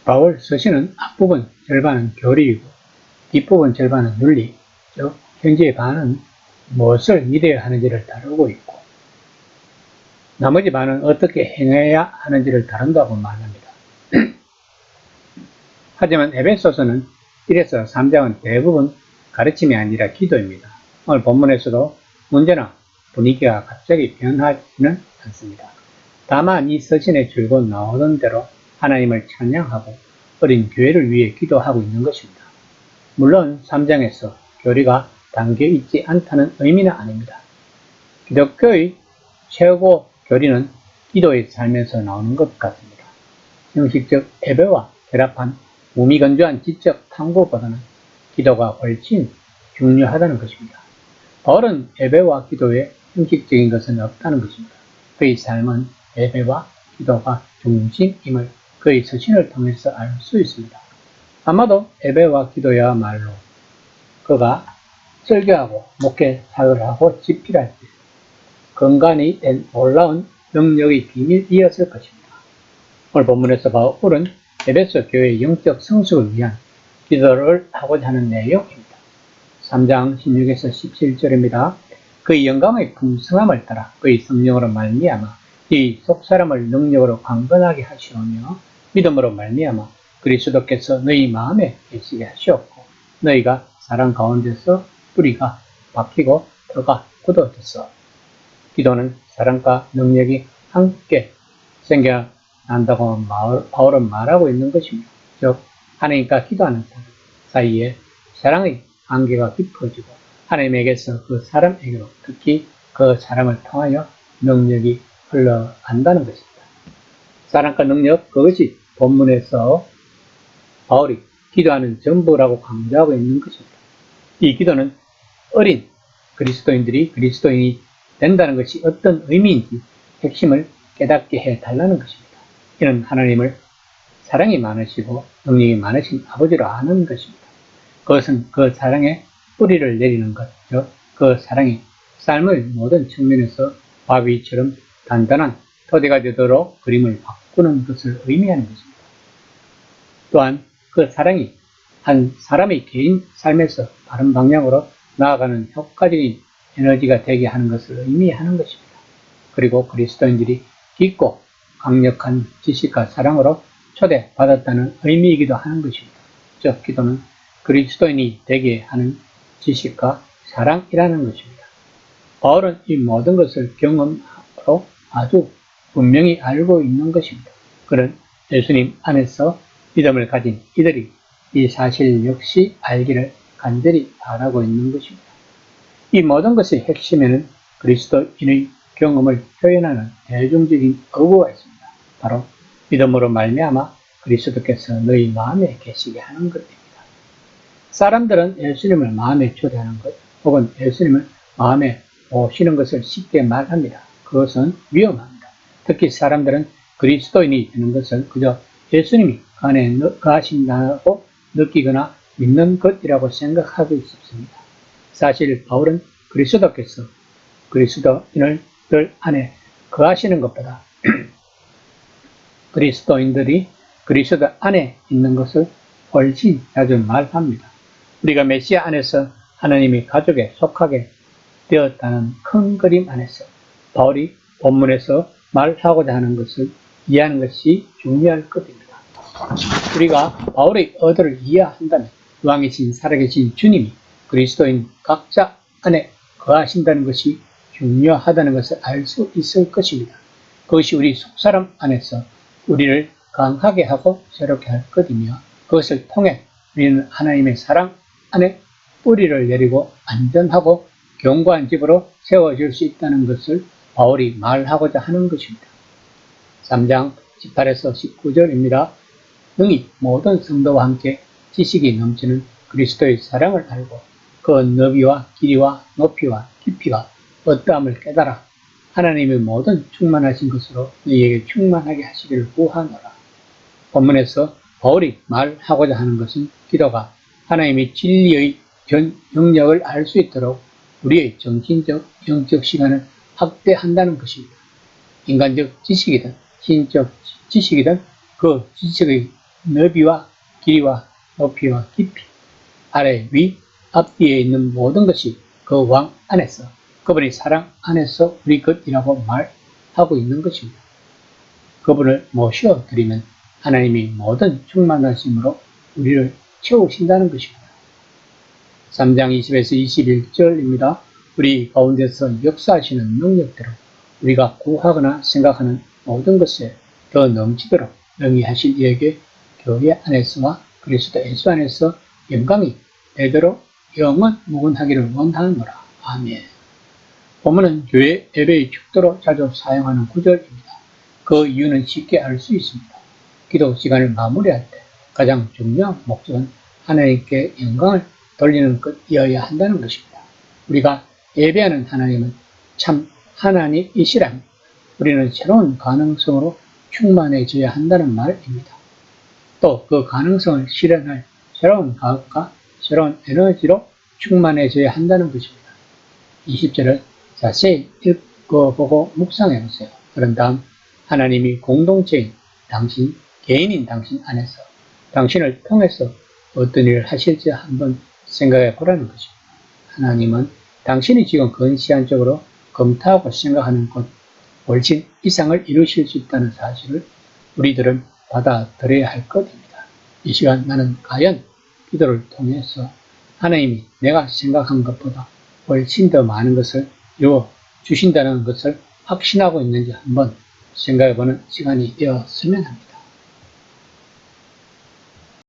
바울 서신은 앞부분 절반은 교리이고 뒷부분 절반은 윤리, 즉 현재의 반은 무엇을 믿어야 하는지를 다루고 있고 나머지 반은 어떻게 행해야 하는지를 다룬다고 말합니다. 하지만 에베소서는 1에서 3장은 대부분 가르침이 아니라 기도입니다. 오늘 본문에서도 문제나 분위기가 갑자기 변하지는 않습니다. 다만 이 서신의 줄곧 나오던 대로 하나님을 찬양하고 어린 교회를 위해 기도하고 있는 것입니다. 물론 3장에서 교리가 담겨 있지 않다는 의미는 아닙니다. 기독교의 최고 교리는 기도의 삶에서 나오는 것 같습니다. 형식적 예배와 결합한 무미건조한 지적 탐구보다는 기도가 훨씬 중요하다는 것입니다. 바울은 예배와 기도에 형식적인 것은 없다는 것입니다. 그의 삶은 예배와 기도가 중심임을 그의 서신을 통해서 알 수 있습니다. 아마도 예배와 기도야말로 그가 설교하고 목회 사역을 하고 집필할 때 건강이 된 놀라운 능력의 비밀이었을 것입니다. 오늘 본문에서 바울은 에베소 교회의 영적 성숙을 위한 기도를 하고자 하는 내용입니다. 3장 16에서 17절입니다. 그의 영광의 풍성함을 따라 그의 성령으로 말미암아 이 속사람을 능력으로 강건하게 하시오며 믿음으로 말미암아 그리스도께서 너희 마음에 계시게 하시었고 너희가 사랑 가운데서 뿌리가 박히고 터가 굳어졌어. 기도는 사랑과 능력이 함께 생겨난다고 바울은 말하고 있는 것입니다. 즉 하나님과 기도하는 사람 사이에 사랑의 관계가 깊어지고 하나님에게서 그 사람에게로 특히 그 사람을 통하여 능력이 흘러간다는 것입니다. 사랑과 능력, 그것이 본문에서 바울이 기도하는 전부라고 강조하고 있는 것입니다. 이 기도는 어린 그리스도인들이 그리스도인이 된다는 것이 어떤 의미인지 핵심을 깨닫게 해달라는 것입니다. 이는 하나님을 사랑이 많으시고 능력이 많으신 아버지로 아는 것입니다. 그것은 그 사랑에 뿌리를 내리는 것, 즉 그 사랑이 삶의 모든 측면에서 바위처럼 단단한 토대가 되도록 그림을 바꾸는 것을 의미하는 것입니다. 또한 그 사랑이 한 사람의 개인 삶에서 바른 방향으로 나아가는 효과적인 에너지가 되게 하는 것을 의미하는 것입니다. 그리고 그리스도인들이 깊고 강력한 지식과 사랑으로 초대받았다는 의미이기도 하는 것입니다. 즉 기도는 그리스도인이 되게 하는 지식과 사랑이라는 것입니다. 바울은 이 모든 것을 경험으로 아주 분명히 알고 있는 것입니다. 그는 예수님 안에서 믿음을 가진 이들이 이 사실 역시 알기를 간절히 바라고 있는 것입니다. 이 모든 것의 핵심에는 그리스도인의 경험을 표현하는 대중적인 어구가 있습니다. 바로 믿음으로 말미암아 그리스도께서 너희 마음에 계시게 하는 것입니다. 사람들은 예수님을 마음에 초대하는 것 혹은 예수님을 마음에 모시는 것을 쉽게 말합니다. 그것은 위험합니다. 특히 사람들은 그리스도인이 되는 것을 그저 예수님이 그 안에 거하신다고 느끼거나 믿는 것이라고 생각하고 싶습니다. 사실 바울은 그리스도께서 그리스도인들 안에 거하시는 것보다 그리스도인들이 그리스도 안에 있는 것을 훨씬 자주 말합니다. 우리가 메시아 안에서 하나님의 가족에 속하게 되었다는 큰 그림 안에서 바울이 본문에서 말하고자 하는 것을 이해하는 것이 중요할 것입니다. 우리가 바울의 의도를 이해한다면 왕이신 살아계신 주님이 그리스도인 각자 안에 거하신다는 것이 중요하다는 것을 알 수 있을 것입니다. 그것이 우리 속사람 안에서 우리를 강하게 하고 새롭게 할 것이며 그것을 통해 우리는 하나님의 사랑 안에 뿌리를 내리고 안전하고 견고한 집으로 세워질 수 있다는 것을 바울이 말하고자 하는 것입니다. 3장 18에서 19절입니다. 능히 모든 성도와 함께 지식이 넘치는 그리스도의 사랑을 알고 그 너비와 길이와 높이와 깊이가 어떠함을 깨달아 하나님의 모든 충만하신 것으로 너희에게 충만하게 하시기를 구하노라. 본문에서 바울이 말하고자 하는 것은 기도가 하나님의 진리의 영역을 알 수 있도록 우리의 정신적, 영적 시간을 확대한다는 것입니다. 인간적 지식이든 신적 지식이든 그 지식의 너비와 길이와 높이와 깊이, 아래, 위, 앞뒤에 있는 모든 것이 그 왕 안에서, 그분의 사랑 안에서 우리 것이라고 말하고 있는 것입니다. 그분을 모셔드리면 하나님이 모든 충만하심으로 우리를 채우신다는 것입니다. 3장 20에서 21절입니다. 우리 가운데서 역사하시는 능력대로 우리가 구하거나 생각하는 모든 것에 더 넘치도록 영위하신 이에게 교회 안에서와 그리스도 예수 안에서 영광이 되도록 영원 무궁하기를 원하노라. 아멘. 본문은 교회 예배의 축도로 자주 사용하는 구절입니다. 그 이유는 쉽게 알 수 있습니다. 기도 시간을 마무리할 때 가장 중요한 목적은 하나님께 영광을 돌리는 것이어야 한다는 것입니다. 우리가 예배하는 하나님은 참 하나님이시라면 우리는 새로운 가능성으로 충만해져야 한다는 말입니다. 또 그 가능성을 실현할 새로운 과학과 새로운 에너지로 충만해져야 한다는 것입니다. 20절을 자세히 읽어보고 묵상해 보세요. 그런 다음 하나님이 공동체인 당신, 개인인 당신 안에서 당신을 통해서 어떤 일을 하실지 한번 생각해 보라는 것입니다. 하나님은 당신이 지금 근시안적으로 검토하고 생각하는 것 훨씬 이상을 이루실 수 있다는 사실을 우리들은 받아들여야 할 것입니다. 이 시간 나는 과연 기도를 통해서 하나님이 내가 생각한 것보다 훨씬 더 많은 것을 이루어 주신다는 것을 확신하고 있는지 한번 생각해 보는 시간이 되었으면 합니다.